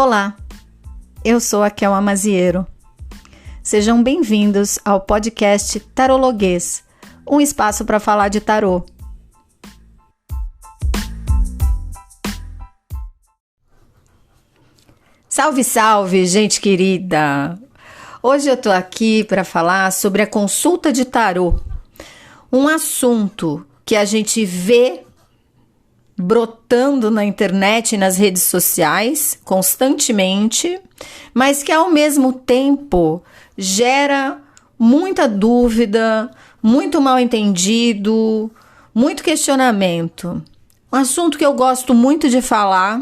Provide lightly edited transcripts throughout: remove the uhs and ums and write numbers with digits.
Olá, eu sou a Kelma Maziero. Sejam bem-vindos ao podcast Tarologuês, um espaço para falar de tarô. Salve, salve, gente querida! Hoje eu tô aqui para falar sobre a consulta de tarô, um assunto que a gente vê brotando na internet e nas redes sociais constantemente, mas que ao mesmo tempo gera muita dúvida, muito mal entendido, muito questionamento. Um assunto que eu gosto muito de falar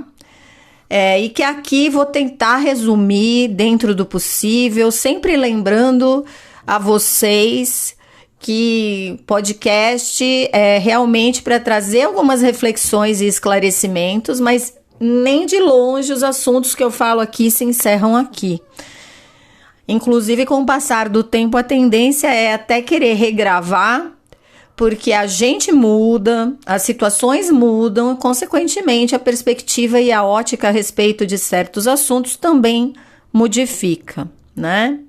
e que aqui vou tentar resumir dentro do possível, sempre lembrando a vocês que podcast é realmente para trazer algumas reflexões e esclarecimentos, mas nem de longe os assuntos que eu falo aqui se encerram aqui. Inclusive, com o passar do tempo, a tendência é até querer regravar, porque a gente muda, as situações mudam e, consequentemente, a perspectiva e a ótica a respeito de certos assuntos também modifica, né?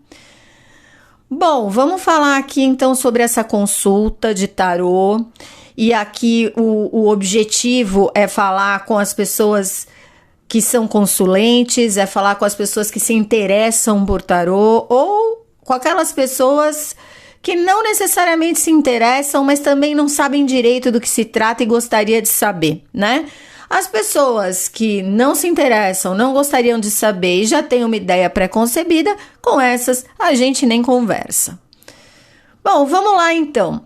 Bom, vamos falar aqui então sobre essa consulta de tarô, e aqui o objetivo é falar com as pessoas que são consulentes, é falar com as pessoas que se interessam por tarô ou com aquelas pessoas que não necessariamente se interessam, mas também não sabem direito do que se trata e gostaria de saber, né? As pessoas que não se interessam, não gostariam de saber e já têm uma ideia pré-concebida, com essas a gente nem conversa. Bom, vamos lá então.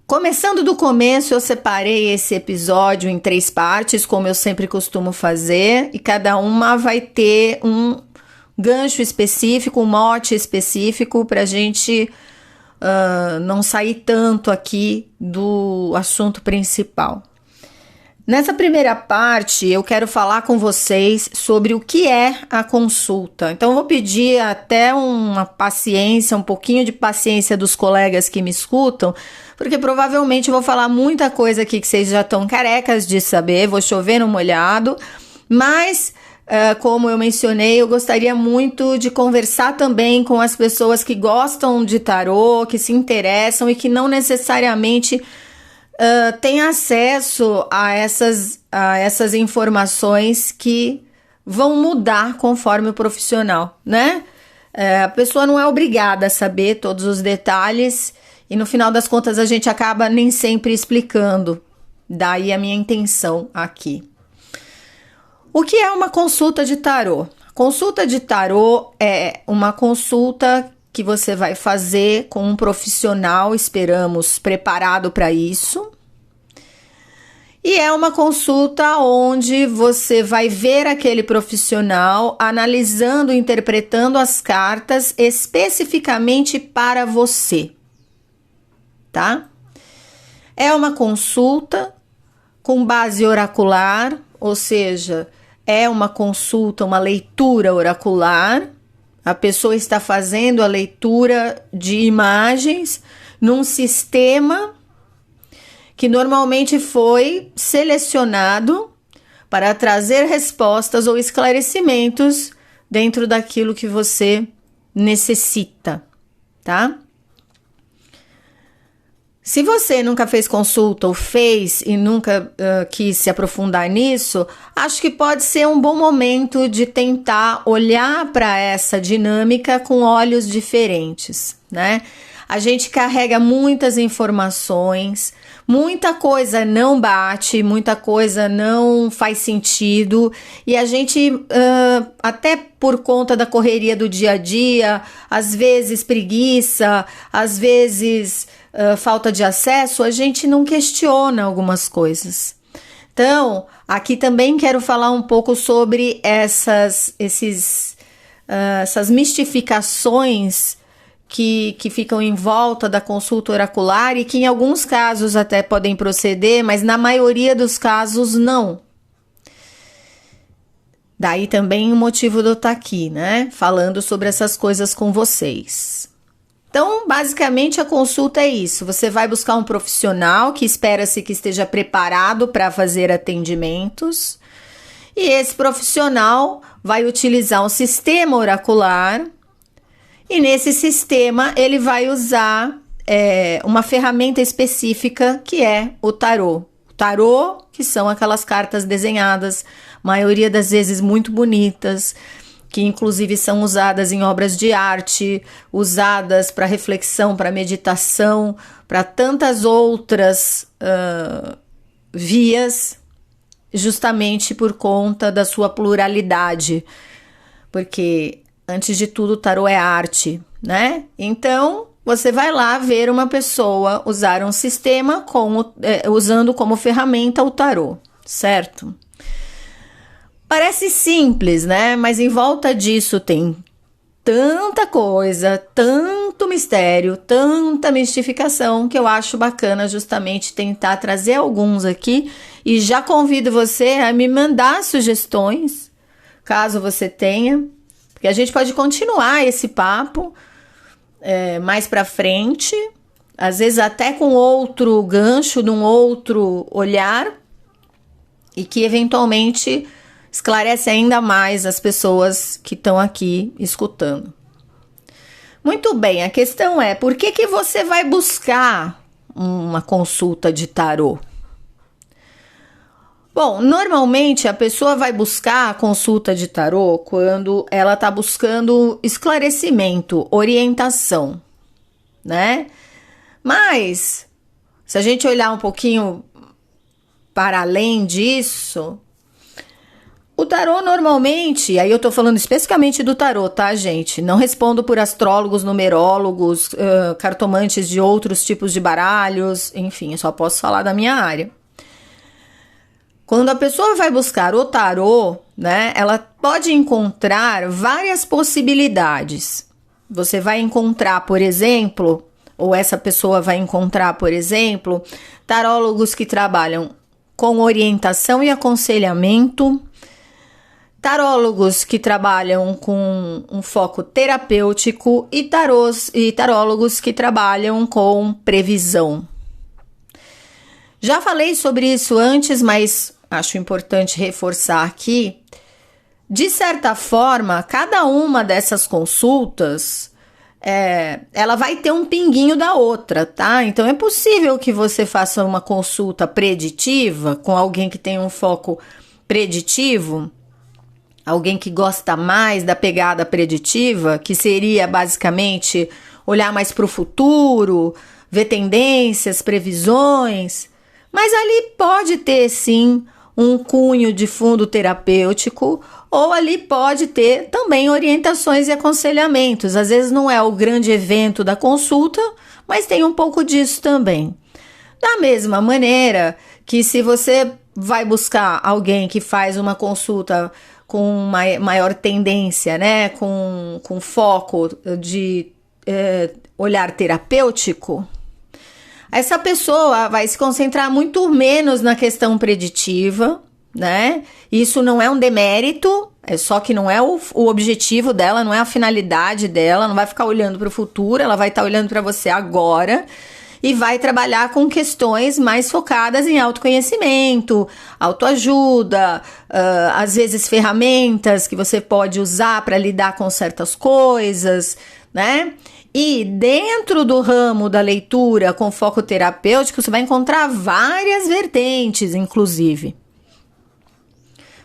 Começando do começo, eu separei esse episódio em 3 partes, como eu sempre costumo fazer, e cada uma vai ter um gancho específico, um mote específico para a gente não sair tanto aqui do assunto principal. Nessa primeira parte, eu quero falar com vocês sobre o que é a consulta. Então, eu vou pedir até uma paciência, um pouquinho de paciência dos colegas que me escutam, porque provavelmente eu vou falar muita coisa aqui que vocês já estão carecas de saber, vou chover no molhado, mas, como eu mencionei, eu gostaria muito de conversar também com as pessoas que gostam de tarô, que se interessam e que não necessariamente tem acesso a essas informações que vão mudar conforme o profissional, né? A pessoa não é obrigada a saber todos os detalhes e no final das contas a gente acaba nem sempre explicando. Daí a minha intenção aqui. O que é uma consulta de tarô? Consulta de tarô é uma consulta que você vai fazer com um profissional, esperamos, preparado para isso. E é uma consulta onde você vai ver aquele profissional analisando, interpretando as cartas especificamente para você, tá? É uma consulta com base oracular, ou seja, é uma consulta, uma leitura oracular. A pessoa está fazendo a leitura de imagens num sistema que normalmente foi selecionado para trazer respostas ou esclarecimentos dentro daquilo que você necessita, tá? Se você nunca fez consulta ou fez e nunca quis se aprofundar nisso, acho que pode ser um bom momento de tentar olhar para essa dinâmica com olhos diferentes, né? A gente carrega muitas informações, muita coisa não bate, muita coisa não faz sentido e a gente, até por conta da correria do dia a dia, às vezes preguiça, às vezes falta de acesso, a gente não questiona algumas coisas. Então, aqui também quero falar um pouco sobre essas mistificações que ficam em volta da consulta oracular e que em alguns casos até podem proceder, mas na maioria dos casos não. Daí também o motivo de eu estar aqui, né? Falando sobre essas coisas com vocês. Então, basicamente, a consulta é isso. Você vai buscar um profissional que espera-se que esteja preparado para fazer atendimentos E esse profissional vai utilizar um sistema oracular e nesse sistema ele vai usar uma ferramenta específica que é o tarô. O tarô, que são aquelas cartas desenhadas, maioria das vezes muito bonitas, que inclusive são usadas em obras de arte, usadas para reflexão, para meditação, para tantas outras vias, justamente por conta da sua pluralidade, porque antes de tudo o tarô é arte, né? Então você vai lá ver uma pessoa usar um sistema usando como ferramenta o tarô, certo? Parece simples, né? Mas em volta disso tem tanta coisa, tanto mistério, tanta mistificação, que eu acho bacana justamente tentar trazer alguns aqui. E já convido você a me mandar sugestões, caso você tenha, porque a gente pode continuar esse papo mais pra frente, às vezes até com outro gancho, num outro olhar, e que eventualmente esclarece ainda mais as pessoas que estão aqui escutando. Muito bem, a questão é, por que você vai buscar uma consulta de tarô? Bom, normalmente a pessoa vai buscar a consulta de tarô quando ela está buscando esclarecimento, orientação, né? Mas, se a gente olhar um pouquinho para além disso, o tarô normalmente, aí eu tô falando especificamente do tarô, tá, gente? Não respondo por astrólogos, numerólogos, cartomantes de outros tipos de baralhos, enfim, eu só posso falar da minha área. Quando a pessoa vai buscar o tarô, né, ela pode encontrar várias possibilidades. Você vai encontrar, por exemplo, ou essa pessoa vai encontrar, por exemplo, tarólogos que trabalham com orientação e aconselhamento, tarólogos que trabalham com um foco terapêutico e tarólogos que trabalham com previsão. Já falei sobre isso antes, mas acho importante reforçar aqui. De certa forma, cada uma dessas consultas, ela vai ter um pinguinho da outra, tá? Então, é possível que você faça uma consulta preditiva com alguém que tem um foco preditivo, alguém que gosta mais da pegada preditiva, que seria basicamente olhar mais para o futuro, ver tendências, previsões, mas ali pode ter sim um cunho de fundo terapêutico, ou ali pode ter também orientações e aconselhamentos. Às vezes não é o grande evento da consulta, mas tem um pouco disso também. Da mesma maneira que se você vai buscar alguém que faz uma consulta com maior tendência, né, com foco de olhar terapêutico, essa pessoa vai se concentrar muito menos na questão preditiva, né? Isso não é um demérito, é só que não é o objetivo dela, não é a finalidade dela, não vai ficar olhando para o futuro, ela vai estar olhando para você agora e vai trabalhar com questões mais focadas em autoconhecimento, autoajuda, às vezes ferramentas que você pode usar para lidar com certas coisas, né? E dentro do ramo da leitura com foco terapêutico, você vai encontrar várias vertentes, inclusive.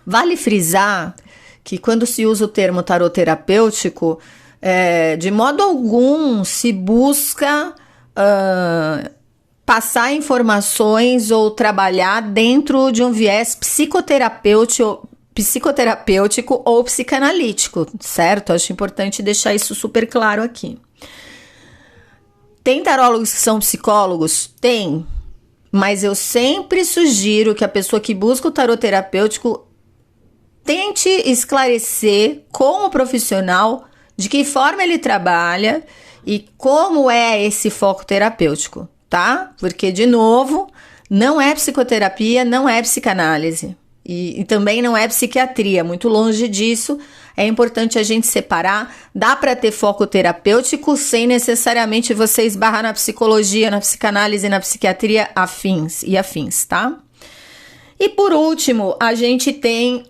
Vale frisar que quando se usa o termo tarô terapêutico, de modo algum se busca passar informações ou trabalhar dentro de um viés psicoterapêutico ou psicanalítico, certo? Acho importante deixar isso super claro aqui. Tem tarólogos que são psicólogos? Tem, mas eu sempre sugiro que a pessoa que busca o tarô terapêutico tente esclarecer com o profissional de que forma ele trabalha e como é esse foco terapêutico, tá? Porque, de novo, não é psicoterapia, não é psicanálise e também não é psiquiatria, muito longe disso. É importante a gente separar, dá para ter foco terapêutico sem necessariamente você esbarrar na psicologia, na psicanálise, na psiquiatria afins, tá? E por último, a gente tem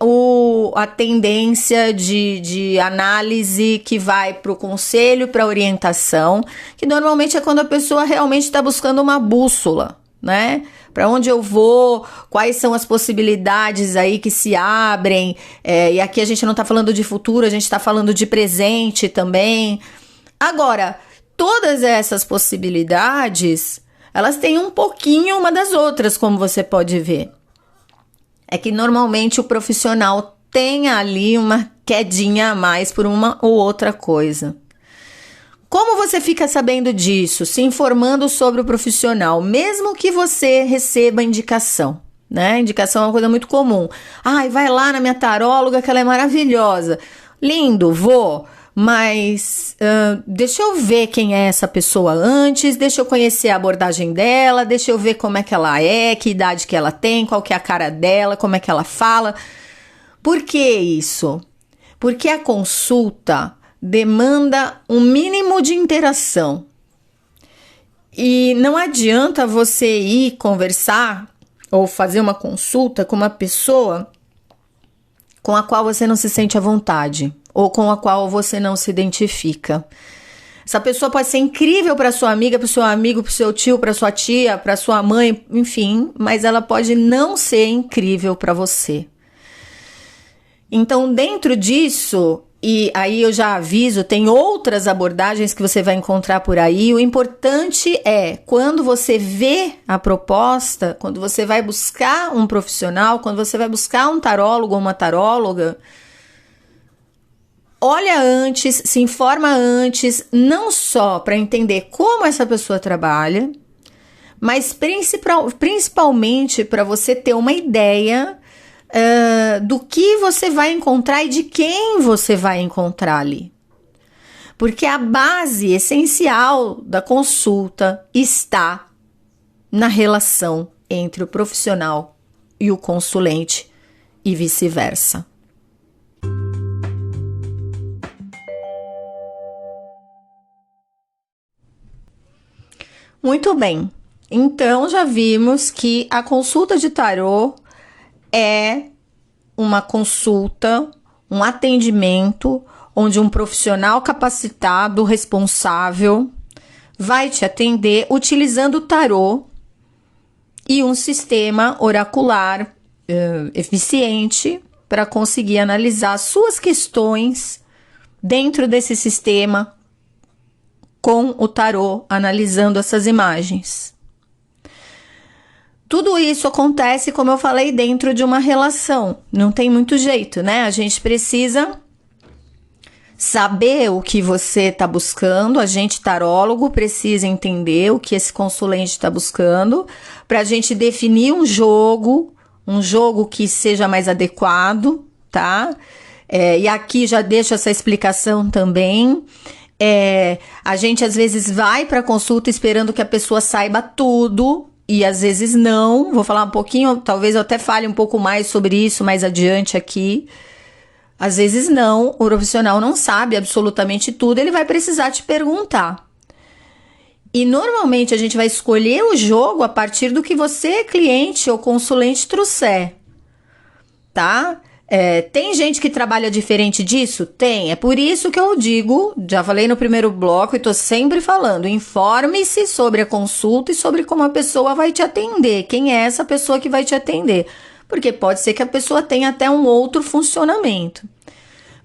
a tendência de análise que vai para o conselho, para a orientação, que normalmente é quando a pessoa realmente está buscando uma bússola, né? Para onde eu vou, quais são as possibilidades aí que se abrem, e aqui a gente não está falando de futuro, a gente está falando de presente também. Agora, todas essas possibilidades, elas têm um pouquinho uma das outras, como você pode ver. É que normalmente o profissional tem ali uma quedinha a mais por uma ou outra coisa. Como você fica sabendo disso? Se informando sobre o profissional, mesmo que você receba indicação, né? Indicação é uma coisa muito comum. Ai, vai lá na minha taróloga que ela é maravilhosa. Lindo, vou, mas deixa eu ver quem é essa pessoa antes, deixa eu conhecer a abordagem dela, deixa eu ver como é que ela é, que idade que ela tem, qual que é a cara dela, como é que ela fala. Por que isso? Porque a consulta demanda um mínimo de interação. E não adianta você ir conversar ou fazer uma consulta com uma pessoa com a qual você não se sente à vontade ou com a qual você não se identifica. Essa pessoa pode ser incrível para sua amiga, para o seu amigo, para o seu tio, para sua tia, para sua mãe, enfim, mas ela pode não ser incrível para você. Então, dentro disso, e aí eu já aviso, tem outras abordagens que você vai encontrar por aí. O importante é, quando você vê a proposta, quando você vai buscar um profissional, quando você vai buscar um tarólogo ou uma taróloga, olha antes, se informa antes, não só para entender como essa pessoa trabalha, mas principalmente para você ter uma ideia do que você vai encontrar e de quem você vai encontrar ali. Porque a base essencial da consulta está na relação entre o profissional e o consulente e vice-versa. Muito bem, então já vimos que a consulta de tarô é uma consulta, um atendimento, onde um profissional capacitado, responsável, vai te atender utilizando o tarô e um sistema oracular eficiente para conseguir analisar suas questões dentro desse sistema com o tarô, analisando essas imagens. Tudo isso acontece, como eu falei, dentro de uma relação. Não tem muito jeito, né? A gente precisa saber o que você está buscando. A gente, tarólogo, precisa entender o que esse consulente está buscando para a gente definir um jogo que seja mais adequado, tá? E aqui já deixo essa explicação também. A gente, às vezes, vai para a consulta esperando que a pessoa saiba tudo, e às vezes não. Vou falar um pouquinho, talvez eu até fale um pouco mais sobre isso mais adiante aqui. Às vezes não, o profissional não sabe absolutamente tudo, ele vai precisar te perguntar. E normalmente a gente vai escolher o jogo a partir do que você, cliente ou consulente, trouxer, tá? Tem gente que trabalha diferente disso? Tem. É por isso que eu digo, já falei no primeiro bloco e tô sempre falando, informe-se sobre a consulta e sobre como a pessoa vai te atender. Quem é essa pessoa que vai te atender? Porque pode ser que a pessoa tenha até um outro funcionamento.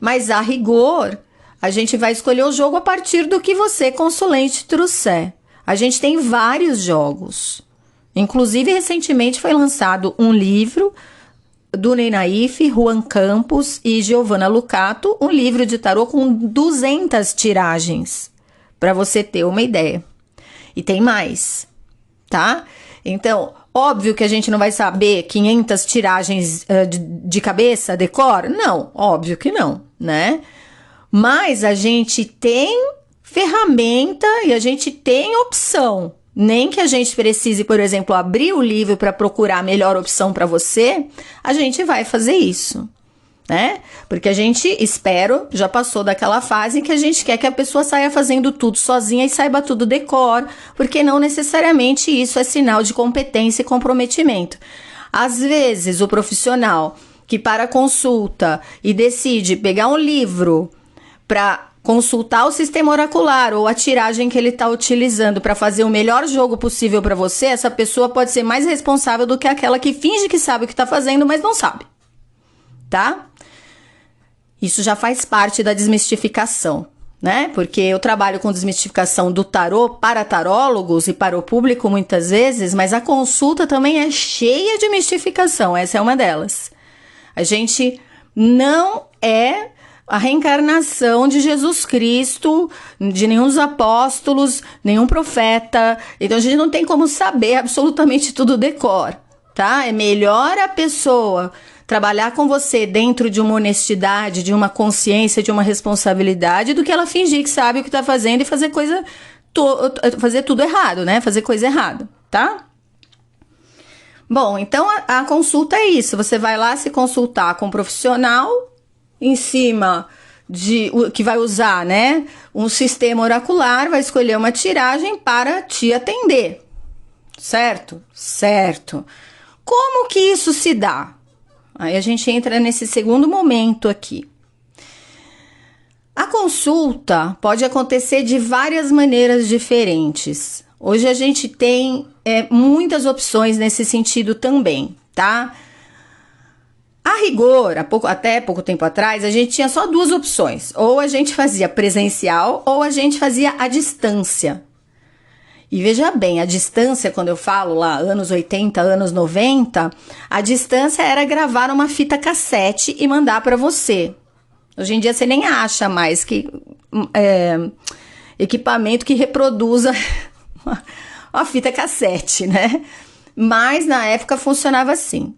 Mas, a rigor, a gente vai escolher o jogo a partir do que você, consulente, trouxer. A gente tem vários jogos. Inclusive, recentemente foi lançado um livro do Ney Naif, Juan Campos e Giovanna Lucato, um livro de tarô com 200 tiragens, para você ter uma ideia. E tem mais, tá? Então, óbvio que a gente não vai saber 500 tiragens de cabeça, decor? Não, óbvio que não, né? Mas a gente tem ferramenta e a gente tem opção. Nem que a gente precise, por exemplo, abrir o livro para procurar a melhor opção para você, a gente vai fazer isso, né? Porque a gente, espero, já passou daquela fase em que a gente quer que a pessoa saia fazendo tudo sozinha e saiba tudo decor, porque não necessariamente isso é sinal de competência e comprometimento. Às vezes, o profissional que para consulta e decide pegar um livro para consultar o sistema oracular ou a tiragem que ele está utilizando para fazer o melhor jogo possível para você, essa pessoa pode ser mais responsável do que aquela que finge que sabe o que está fazendo, mas não sabe, tá? Isso já faz parte da desmistificação, né? Porque eu trabalho com desmistificação do tarô para tarólogos e para o público muitas vezes, mas a consulta também é cheia de mistificação, essa é uma delas. A gente não é a reencarnação de Jesus Cristo, de nenhum dos apóstolos, nenhum profeta. Então a gente não tem como saber absolutamente tudo de cor, tá? É melhor a pessoa trabalhar com você dentro de uma honestidade, de uma consciência, de uma responsabilidade, do que ela fingir que sabe o que tá fazendo e fazer fazer tudo errado, né? Fazer coisa errada, tá? Bom, então a consulta é isso. Você vai lá se consultar com um profissional em cima de que vai usar, né, um sistema oracular, vai escolher uma tiragem para te atender, certo? Certo. Como que isso se dá? Aí a gente entra nesse segundo momento aqui. A consulta pode acontecer de várias maneiras diferentes. Hoje a gente tem muitas opções nesse sentido também, tá? A rigor, até pouco tempo atrás, a gente tinha só duas opções. Ou a gente fazia presencial ou a gente fazia à distância. E veja bem, a distância, quando eu falo lá anos 80, anos 90, a distância era gravar uma fita cassete e mandar para você. Hoje em dia você nem acha mais que equipamento que reproduza uma fita cassete, né? Mas na época funcionava assim.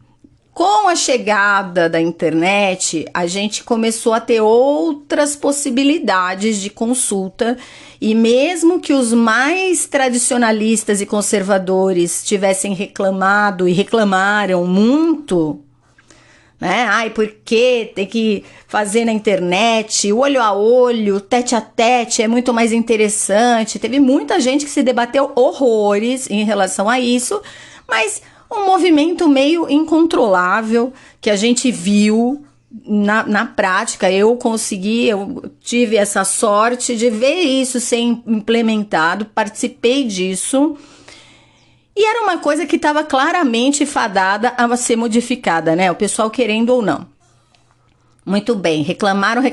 Com a chegada da internet, a gente começou a ter outras possibilidades de consulta e mesmo que os mais tradicionalistas e conservadores tivessem reclamado e reclamaram muito, né? Ai, porque tem que fazer na internet, olho a olho, tete a tete, é muito mais interessante. Teve muita gente que se debateu horrores em relação a isso, mas um movimento meio incontrolável que a gente viu na prática. Eu tive essa sorte de ver isso ser implementado, participei disso. E era uma coisa que estava claramente fadada a ser modificada, né? O pessoal querendo ou não. Muito bem, reclamaram,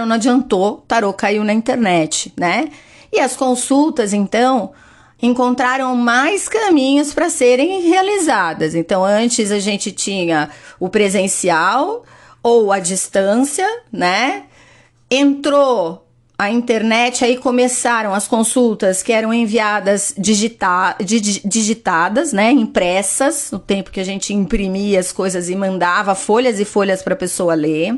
não adiantou, o tarô caiu na internet, né? E as consultas, então, encontraram mais caminhos para serem realizadas. Então, antes a gente tinha o presencial ou a distância, né? Entrou a internet, aí começaram as consultas que eram enviadas digitadas, né? Impressas, no tempo que a gente imprimia as coisas e mandava folhas e folhas para a pessoa ler.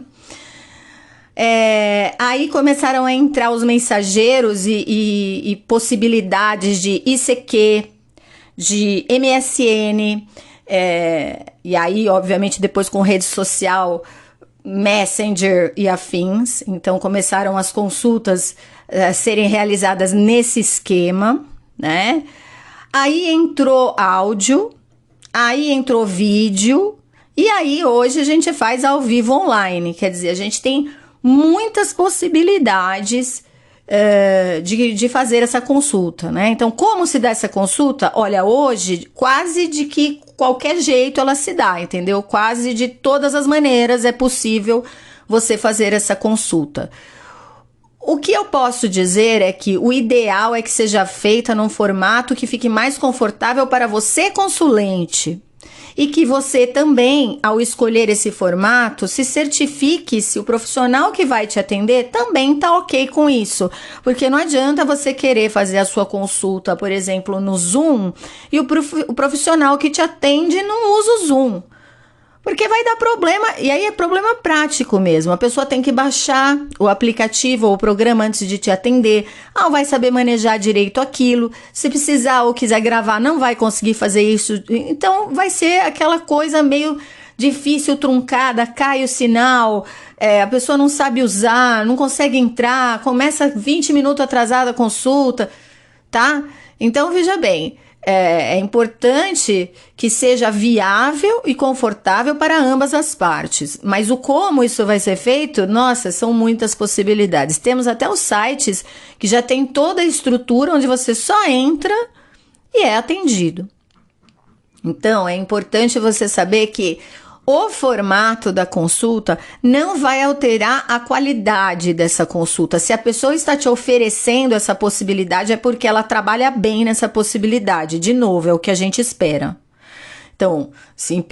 Aí começaram a entrar os mensageiros e possibilidades de ICQ, de MSN, e aí, obviamente, depois com rede social, Messenger e afins. Então, começaram as consultas a serem realizadas nesse esquema, né? Aí entrou áudio, aí entrou vídeo, e aí hoje a gente faz ao vivo online. Quer dizer, a gente tem muitas possibilidades de fazer essa consulta, né? Então, como se dá essa consulta? Olha, hoje, quase de que qualquer jeito ela se dá, entendeu? Quase de todas as maneiras é possível você fazer essa consulta. O que eu posso dizer é que o ideal é que seja feita num formato que fique mais confortável para você, consulente. E que você também, ao escolher esse formato, se certifique se o profissional que vai te atender também está ok com isso. Porque não adianta você querer fazer a sua consulta, por exemplo, no Zoom, e o profissional que te atende não usa o Zoom. Porque vai dar problema, e aí é problema prático mesmo. A pessoa tem que baixar o aplicativo ou o programa antes de te atender. Não vai saber manejar direito aquilo. Se precisar ou quiser gravar, não vai conseguir fazer isso. Então vai ser aquela coisa meio difícil, truncada, cai o sinal, a pessoa não sabe usar, não consegue entrar, começa 20 minutos atrasada a consulta, tá? Então veja bem, é importante que seja viável e confortável para ambas as partes. Mas o como isso vai ser feito, nossa, são muitas possibilidades. Temos até os sites que já tem toda a estrutura onde você só entra e é atendido. Então, é importante você saber que o formato da consulta não vai alterar a qualidade dessa consulta. Se a pessoa está te oferecendo essa possibilidade, é porque ela trabalha bem nessa possibilidade. De novo, é o que a gente espera. Então, se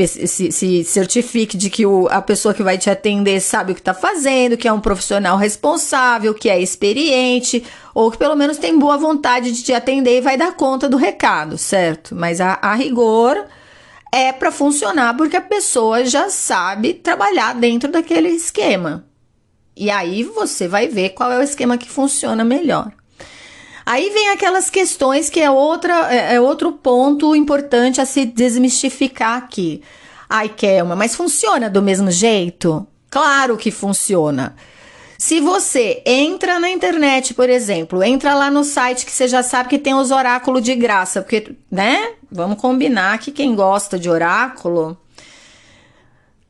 certifique de que a pessoa que vai te atender sabe o que está fazendo, que é um profissional responsável, que é experiente, ou que pelo menos tem boa vontade de te atender e vai dar conta do recado, certo? Mas a rigor é para funcionar porque a pessoa já sabe trabalhar dentro daquele esquema. E aí você vai ver qual é o esquema que funciona melhor. Aí vem aquelas questões que é outro ponto importante a se desmistificar aqui. Ai, Kelma, mas funciona do mesmo jeito? Claro que funciona. Se você entra na internet, por exemplo, entra lá no site que você já sabe que tem os oráculos de graça, porque, né? Vamos combinar que quem gosta de oráculo,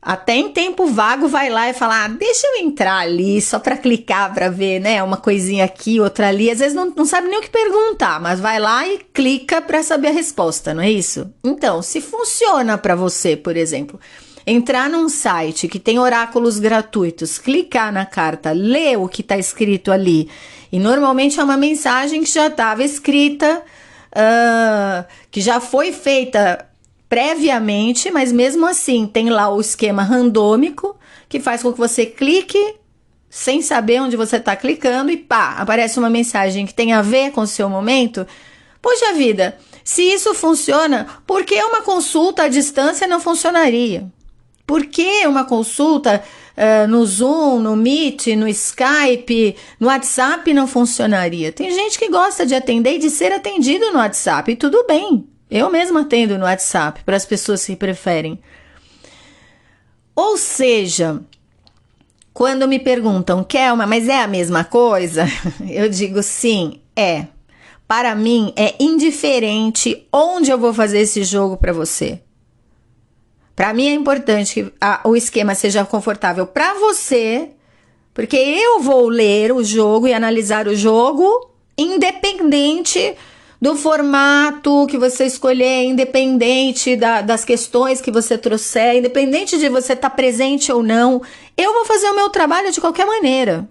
até em tempo vago vai lá e fala, deixa eu entrar ali só para clicar para ver, né? Uma coisinha aqui, outra ali. Às vezes não sabe nem o que perguntar, mas vai lá e clica para saber a resposta, não é isso? Então, se funciona para você, por exemplo, entrar num site que tem oráculos gratuitos, clicar na carta, ler o que está escrito ali, e normalmente é uma mensagem que já estava escrita, que já foi feita previamente, mas mesmo assim tem lá o esquema randômico que faz com que você clique sem saber onde você está clicando e pá, aparece uma mensagem que tem a ver com o seu momento. Poxa vida, se isso funciona, por que uma consulta à distância não funcionaria? Por que uma consulta no Zoom, no Meet, no Skype, no WhatsApp não funcionaria? Tem gente que gosta de atender e de ser atendido no WhatsApp, e tudo bem. Eu mesma atendo no WhatsApp para as pessoas que preferem. Ou seja, quando me perguntam, Kelma, mas é a mesma coisa? Eu digo sim, é. Para mim é indiferente onde eu vou fazer esse jogo para você. Para mim é importante que o esquema seja confortável para você, porque eu vou ler o jogo e analisar o jogo independente do formato que você escolher, independente das questões que você trouxer, independente de você estar presente ou não, eu vou fazer o meu trabalho de qualquer maneira.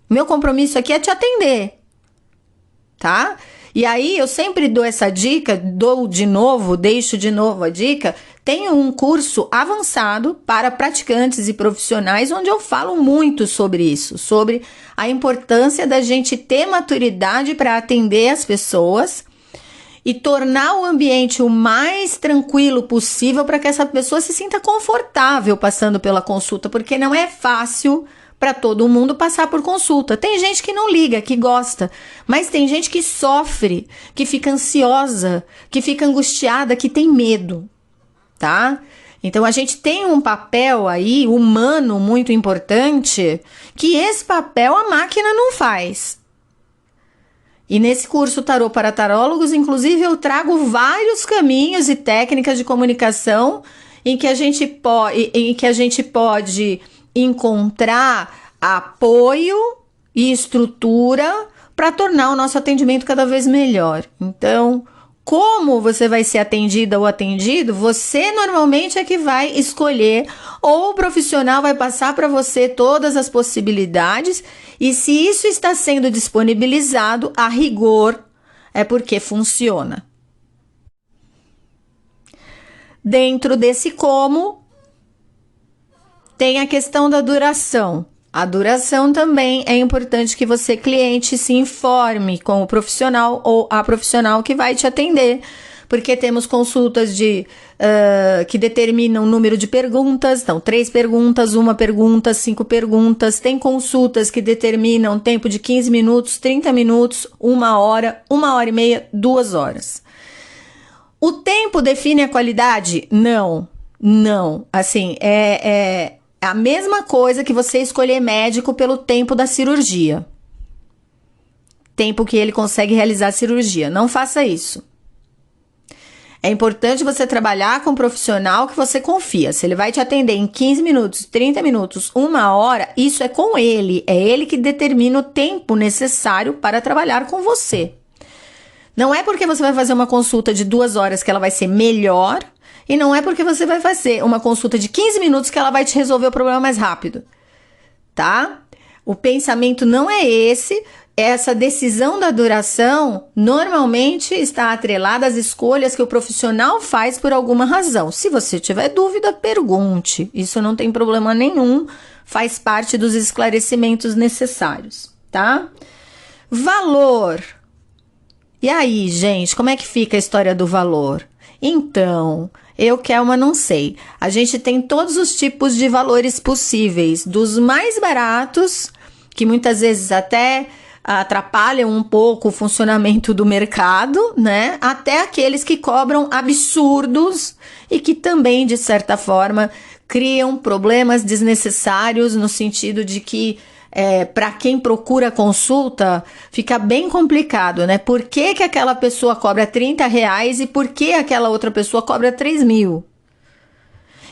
O meu compromisso aqui é te atender, tá? E aí eu sempre dou essa dica, deixo de novo a dica. Tenho um curso avançado para praticantes e profissionais onde eu falo muito sobre isso, sobre a importância da gente ter maturidade para atender as pessoas e tornar o ambiente o mais tranquilo possível para que essa pessoa se sinta confortável passando pela consulta, porque não é fácil para todo mundo passar por consulta. Tem gente que não liga, que gosta, mas tem gente que sofre, que fica ansiosa, que fica angustiada, que tem medo, tá? Então a gente tem um papel aí humano muito importante, que esse papel a máquina não faz. E nesse curso Tarô para Tarólogos, inclusive, eu trago vários caminhos e técnicas de comunicação em que a gente pode encontrar apoio e estrutura para tornar o nosso atendimento cada vez melhor. Então, como você vai ser atendida ou atendido, você normalmente é que vai escolher, ou o profissional vai passar para você todas as possibilidades, e se isso está sendo disponibilizado, a rigor, é porque funciona. Dentro desse como, tem a questão da duração. A duração também é importante que você, cliente, se informe com o profissional ou a profissional que vai te atender, porque temos consultas que determinam o número de perguntas, então 3 perguntas, 1 pergunta, 5 perguntas. Tem consultas que determinam tempo de 15 minutos, 30 minutos, 1 hora, 1 hora e meia, 2 horas. O tempo define a qualidade? Não. Assim, é a mesma coisa que você escolher médico pelo tempo da cirurgia. Tempo que ele consegue realizar a cirurgia. Não faça isso. É importante você trabalhar com um profissional que você confia. Se ele vai te atender em 15 minutos, 30 minutos, 1 hora, isso é com ele. É ele que determina o tempo necessário para trabalhar com você. Não é porque você vai fazer uma consulta de 2 horas que ela vai ser melhor, e não é porque você vai fazer uma consulta de 15 minutos que ela vai te resolver o problema mais rápido, tá? O pensamento não é esse. Essa decisão da duração normalmente está atrelada às escolhas que o profissional faz por alguma razão. Se você tiver dúvida, pergunte. Isso não tem problema nenhum, faz parte dos esclarecimentos necessários, tá? Valor. E aí, gente, como é que fica a história do valor? Então, eu, Kelma, não sei. A gente tem todos os tipos de valores possíveis, dos mais baratos, que muitas vezes até atrapalham um pouco o funcionamento do mercado, né? Até aqueles que cobram absurdos e que também, de certa forma, criam problemas desnecessários no sentido de que para quem procura consulta, fica bem complicado, né? Por que que aquela pessoa cobra R$30 e por que aquela outra pessoa cobra 3.000?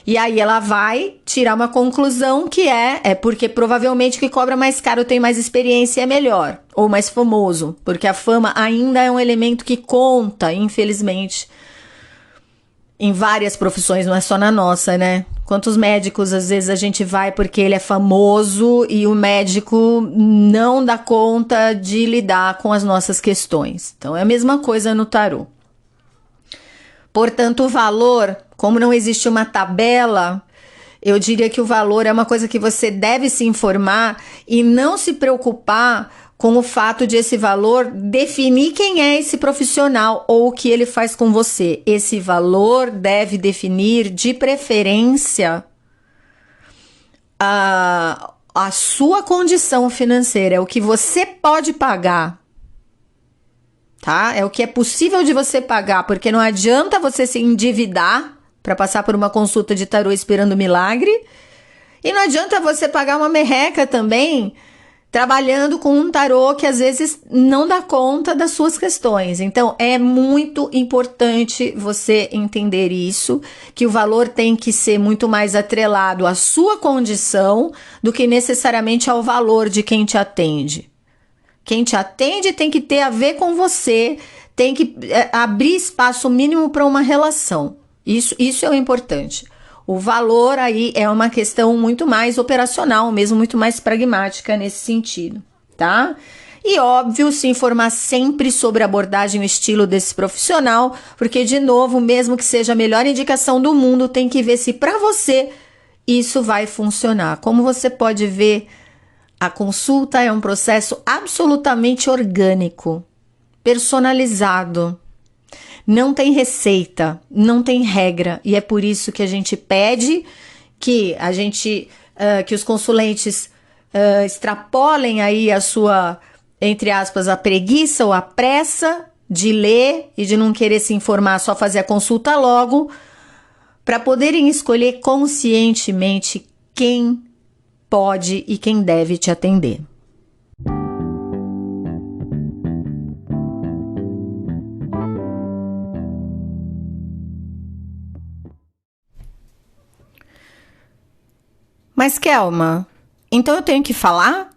E aí ela vai tirar uma conclusão que é porque provavelmente o que cobra mais caro tem mais experiência e é melhor, ou mais famoso, porque a fama ainda é um elemento que conta, infelizmente, em várias profissões, não é só na nossa, né? Quantos médicos, às vezes, a gente vai porque ele é famoso e o médico não dá conta de lidar com as nossas questões. Então, é a mesma coisa no tarô. Portanto, o valor, como não existe uma tabela, eu diria que o valor é uma coisa que você deve se informar e não se preocupar com o fato de esse valor definir quem é esse profissional ou o que ele faz com você. Esse valor deve definir, de preferência, a sua condição financeira, é o que você pode pagar, tá? É o que é possível de você pagar, porque não adianta você se endividar para passar por uma consulta de tarô esperando milagre, e não adianta você pagar uma merreca também trabalhando com um tarô que às vezes não dá conta das suas questões. Então, é muito importante você entender isso, que o valor tem que ser muito mais atrelado à sua condição do que necessariamente ao valor de quem te atende. Quem te atende tem que ter a ver com você, tem que abrir espaço mínimo para uma relação. Isso é o importante. O valor aí é uma questão muito mais operacional, mesmo muito mais pragmática nesse sentido, tá? E óbvio, se informar sempre sobre a abordagem e o estilo desse profissional, porque, de novo, mesmo que seja a melhor indicação do mundo, tem que ver se para você isso vai funcionar. Como você pode ver, a consulta é um processo absolutamente orgânico, personalizado. Não tem receita, não tem regra, e é por isso que a gente pede que que os consulentes extrapolem aí a sua, entre aspas, a preguiça ou a pressa de ler e de não querer se informar, só fazer a consulta logo, para poderem escolher conscientemente quem pode e quem deve te atender. Mas, Kelma, então eu tenho que falar?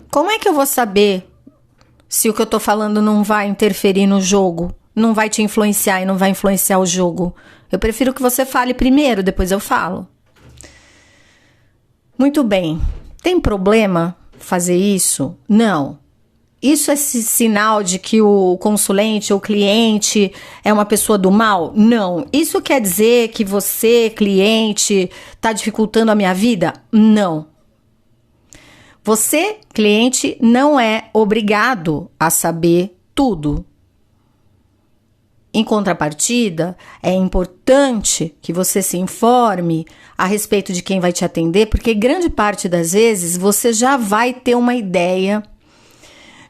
Como é que eu vou saber se o que eu tô falando não vai interferir no jogo, não vai te influenciar e não vai influenciar o jogo? Eu prefiro que você fale primeiro, depois eu falo. Muito bem. Tem problema fazer isso? Não. Isso é sinal de que o consulente ou cliente é uma pessoa do mal? Não. Isso quer dizer que você, cliente, está dificultando a minha vida? Não. Você, cliente, não é obrigado a saber tudo. Em contrapartida, é importante que você se informe a respeito de quem vai te atender, porque grande parte das vezes você já vai ter uma ideia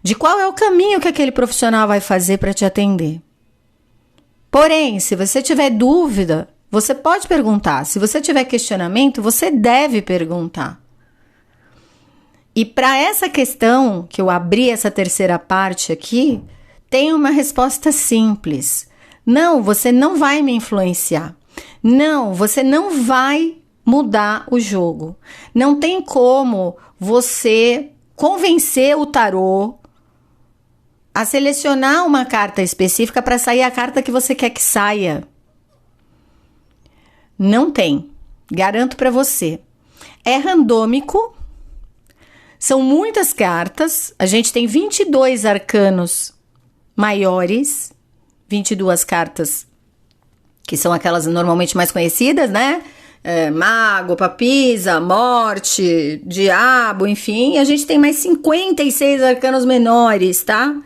de qual é o caminho que aquele profissional vai fazer para te atender. Porém, se você tiver dúvida, você pode perguntar. Se você tiver questionamento, você deve perguntar. E para essa questão, que eu abri essa terceira parte aqui, tem uma resposta simples. Não, você não vai me influenciar. Não, você não vai mudar o jogo. Não tem como você convencer o tarô a selecionar uma carta específica para sair a carta que você quer que saia. Não tem. Garanto para você. É randômico. São muitas cartas. A gente tem 22 arcanos maiores. 22 cartas que são aquelas normalmente mais conhecidas, né? Mago, papisa, morte, diabo, enfim. A gente tem mais 56 arcanos menores, tá?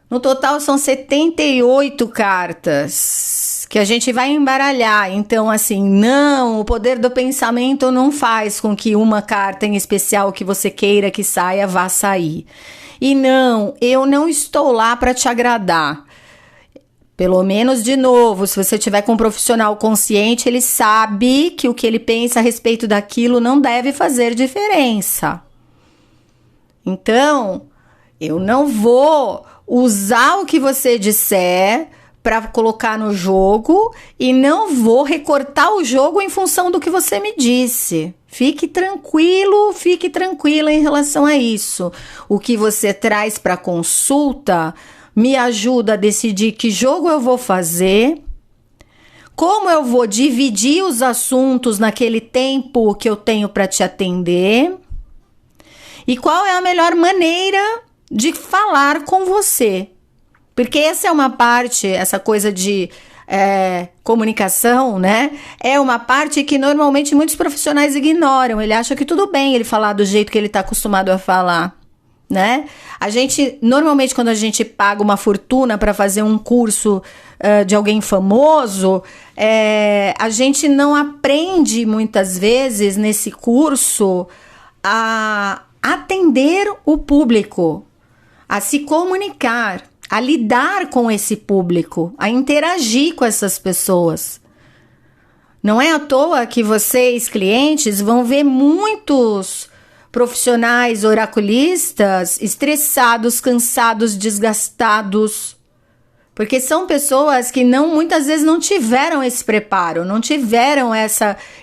No total são 78 cartas que a gente vai embaralhar. Então, assim, não, o poder do pensamento não faz com que uma carta em especial que você queira que saia, vá sair. E não, eu não estou lá para te agradar. Pelo menos, de novo, se você tiver com um profissional consciente, ele sabe que o que ele pensa a respeito daquilo não deve fazer diferença. Então, eu não vou usar o que você disser para colocar no jogo e não vou recortar o jogo em função do que você me disse. Fique tranquilo, fique tranquila em relação a isso. O que você traz para consulta me ajuda a decidir que jogo eu vou fazer, como eu vou dividir os assuntos naquele tempo que eu tenho para te atender e qual é a melhor maneira de falar com você. Porque essa é uma parte, essa coisa de comunicação, né? É uma parte que normalmente muitos profissionais ignoram. Ele acha que tudo bem ele falar do jeito que ele está acostumado a falar, né? A gente, normalmente, quando a gente paga uma fortuna para fazer um curso de alguém famoso, a gente não aprende muitas vezes nesse curso a atender o público, a se comunicar, a lidar com esse público, a interagir com essas pessoas. Não é à toa que vocês, clientes, vão ver muitos profissionais oraculistas estressados, cansados, desgastados, porque são pessoas que muitas vezes não tiveram esse preparo, não tiveram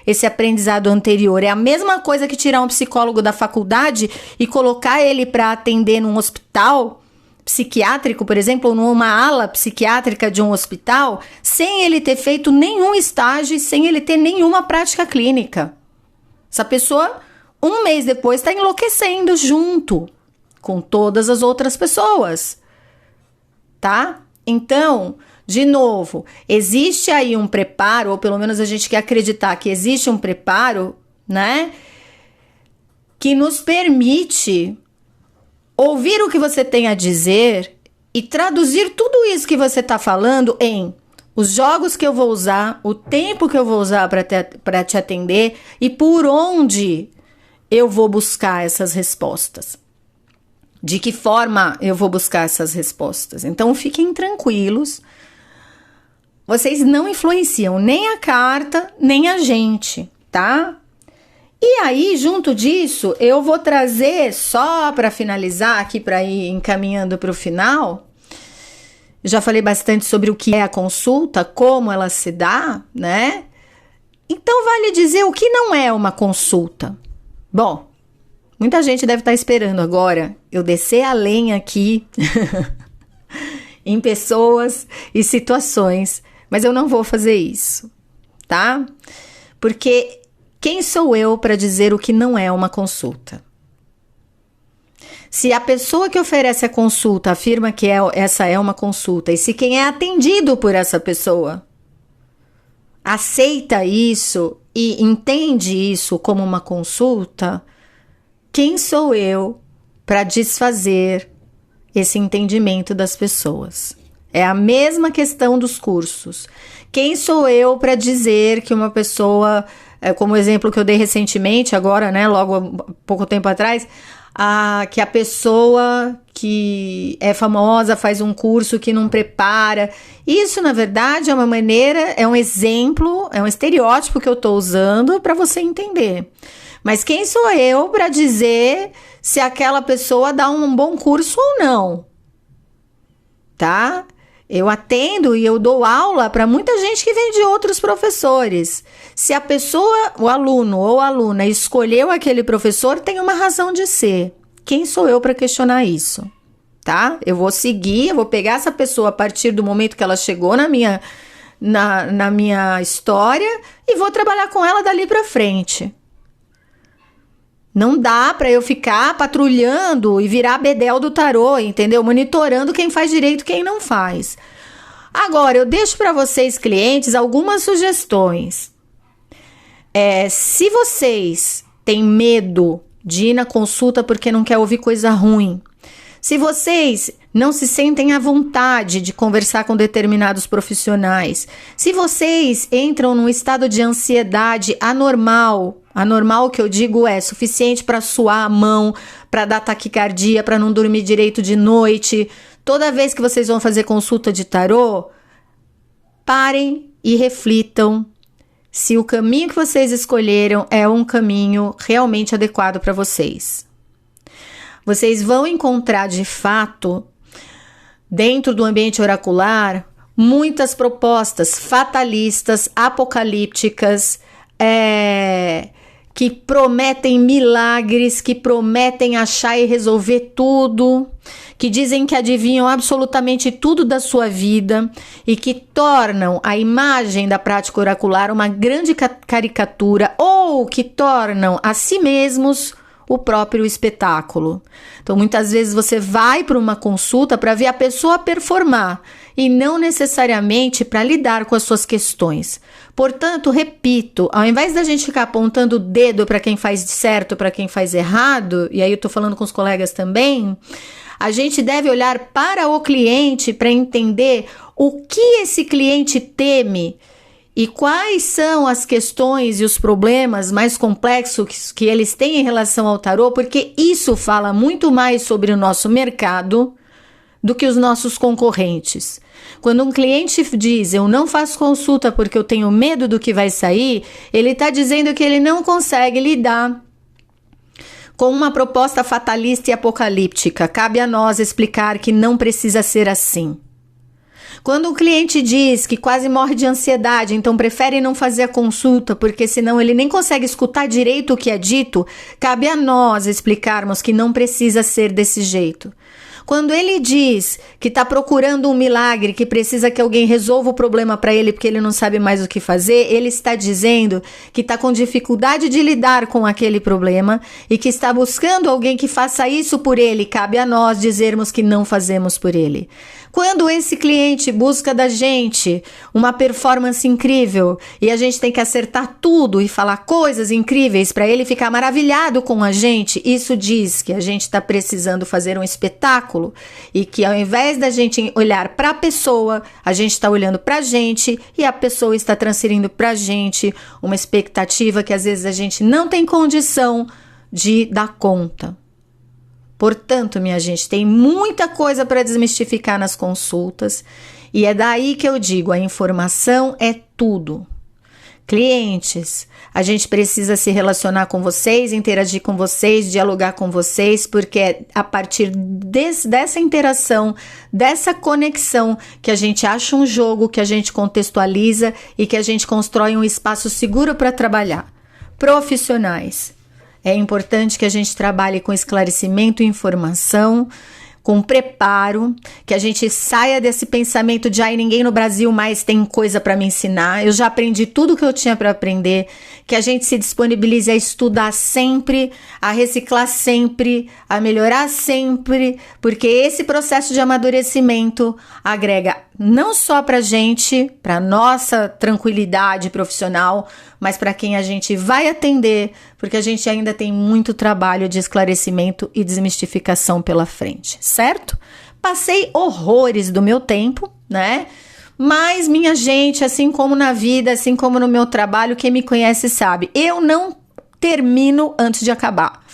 esse aprendizado anterior. É a mesma coisa que tirar um psicólogo da faculdade e colocar ele para atender num hospital psiquiátrico, por exemplo, ou numa ala psiquiátrica de um hospital, sem ele ter feito nenhum estágio e sem ele ter nenhuma prática clínica. Essa pessoa, um mês depois, está enlouquecendo junto com todas as outras pessoas, tá? Então, de novo, existe aí um preparo, ou pelo menos a gente quer acreditar que existe um preparo, né? Que nos permite ouvir o que você tem a dizer e traduzir tudo isso que você está falando em os jogos que eu vou usar, o tempo que eu vou usar para te atender e por onde eu vou buscar essas respostas. De que forma eu vou buscar essas respostas? Então, fiquem tranquilos. Vocês não influenciam nem a carta, nem a gente, tá? E aí, junto disso, eu vou trazer, só para finalizar aqui, para ir encaminhando para o final. Já falei bastante sobre o que é a consulta, como ela se dá, né? Então, vale dizer o que não é uma consulta. Bom, muita gente deve estar esperando agora eu descer a lenha aqui em pessoas e situações, mas eu não vou fazer isso, tá? Porque quem sou eu para dizer o que não é uma consulta? Se a pessoa que oferece a consulta afirma que essa é uma consulta, e se quem é atendido por essa pessoa aceita isso e entende isso como uma consulta, quem sou eu para desfazer esse entendimento das pessoas? É a mesma questão dos cursos. Quem sou eu para dizer que uma pessoa, como o exemplo que eu dei recentemente, agora, né, logo há pouco tempo atrás, que a pessoa que é famosa faz um curso que não prepara. Isso, na verdade, é uma maneira, é um exemplo, é um estereótipo que eu estou usando para você entender. Mas quem sou eu para dizer se aquela pessoa dá um bom curso ou não? Tá? Eu atendo e eu dou aula para muita gente que vem de outros professores. Se a pessoa, o aluno ou a aluna escolheu aquele professor, tem uma razão de ser. Quem sou eu para questionar isso? Tá? Eu vou seguir, eu vou pegar essa pessoa a partir do momento que ela chegou na minha história e vou trabalhar com ela dali para frente. Não dá para eu ficar patrulhando e virar bedel do tarô, entendeu? Monitorando quem faz direito e quem não faz. Agora, eu deixo para vocês, clientes, algumas sugestões. Se vocês têm medo de ir na consulta porque não quer ouvir coisa ruim, se vocês não se sentem à vontade de conversar com determinados profissionais, se vocês entram num estado de ansiedade anormal que eu digo é suficiente para suar a mão, para dar taquicardia, para não dormir direito de noite, toda vez que vocês vão fazer consulta de tarô, parem e reflitam se o caminho que vocês escolheram é um caminho realmente adequado para vocês. Vocês vão encontrar, de fato, dentro do ambiente oracular, muitas propostas fatalistas, apocalípticas, que prometem milagres, que prometem achar e resolver tudo, que dizem que adivinham absolutamente tudo da sua vida e que tornam a imagem da prática oracular uma grande caricatura ou que tornam a si mesmos o próprio espetáculo. Então, muitas vezes você vai para uma consulta para ver a pessoa performar e não necessariamente para lidar com as suas questões. Portanto, repito, ao invés da gente ficar apontando o dedo para quem faz certo, para quem faz errado, e aí eu estou falando com os colegas também, a gente deve olhar para o cliente para entender o que esse cliente teme e quais são as questões e os problemas mais complexos que eles têm em relação ao tarô, porque isso fala muito mais sobre o nosso mercado do que os nossos concorrentes. Quando um cliente diz, eu não faço consulta porque eu tenho medo do que vai sair, ele está dizendo que ele não consegue lidar com uma proposta fatalista e apocalíptica. Cabe a nós explicar que não precisa ser assim. Quando o cliente diz que quase morre de ansiedade, então prefere não fazer a consulta, porque senão ele nem consegue escutar direito o que é dito, cabe a nós explicarmos que não precisa ser desse jeito. Quando ele diz que está procurando um milagre, que precisa que alguém resolva o problema para ele porque ele não sabe mais o que fazer, ele está dizendo que está com dificuldade de lidar com aquele problema e que está buscando alguém que faça isso por ele. Cabe a nós dizermos que não fazemos por ele. Quando esse cliente busca da gente uma performance incrível e a gente tem que acertar tudo e falar coisas incríveis para ele ficar maravilhado com a gente, isso diz que a gente está precisando fazer um espetáculo e que ao invés da gente olhar para a pessoa, a gente está olhando para a gente e a pessoa está transferindo para a gente uma expectativa que às vezes a gente não tem condição de dar conta. Portanto, minha gente, tem muita coisa para desmistificar nas consultas e é daí que eu digo, a informação é tudo. Clientes, a gente precisa se relacionar com vocês, interagir com vocês, dialogar com vocês, porque é a partir dessa interação, dessa conexão, que a gente acha um jogo, que a gente contextualiza e que a gente constrói um espaço seguro para trabalhar. Profissionais. É importante que a gente trabalhe com esclarecimento e informação, com preparo, que a gente saia desse pensamento de ninguém no Brasil mais tem coisa para me ensinar, eu já aprendi tudo que eu tinha para aprender, que a gente se disponibilize a estudar sempre, a reciclar sempre, a melhorar sempre, porque esse processo de amadurecimento agrega não só para a gente, para nossa tranquilidade profissional, mas para quem a gente vai atender, porque a gente ainda tem muito trabalho de esclarecimento e desmistificação pela frente, certo? Passei horrores do meu tempo, né? Mas, minha gente, assim como na vida, assim como no meu trabalho, quem me conhece sabe, eu não termino antes de acabar.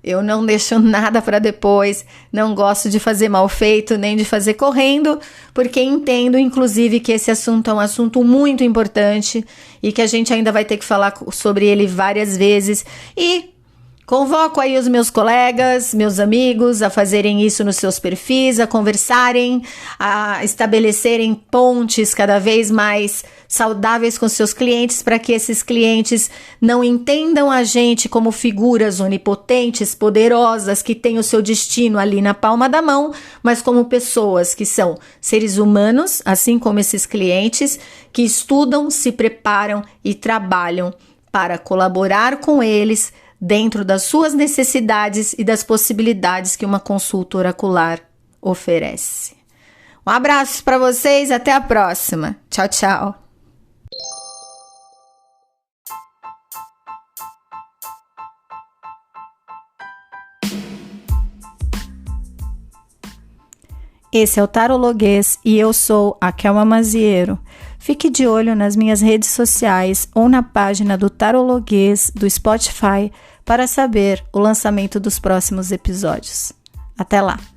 Eu não deixo nada para depois, não gosto de fazer mal feito, nem de fazer correndo, porque entendo, inclusive, que esse assunto é um assunto muito importante e que a gente ainda vai ter que falar sobre ele várias vezes. E Convoco aí os meus colegas, meus amigos a fazerem isso nos seus perfis, a conversarem, a estabelecerem pontes cada vez mais saudáveis com seus clientes para que esses clientes não entendam a gente como figuras onipotentes, poderosas, que têm o seu destino ali na palma da mão, mas como pessoas que são seres humanos, assim como esses clientes, que estudam, se preparam e trabalham para colaborar com eles dentro das suas necessidades e das possibilidades que uma consulta oracular oferece. Um abraço para vocês, até a próxima. Tchau, tchau. Esse é o Tarologuês e eu sou a Kelma Maziero. Fique de olho nas minhas redes sociais ou na página do Tarologuês do Spotify para saber o lançamento dos próximos episódios. Até lá!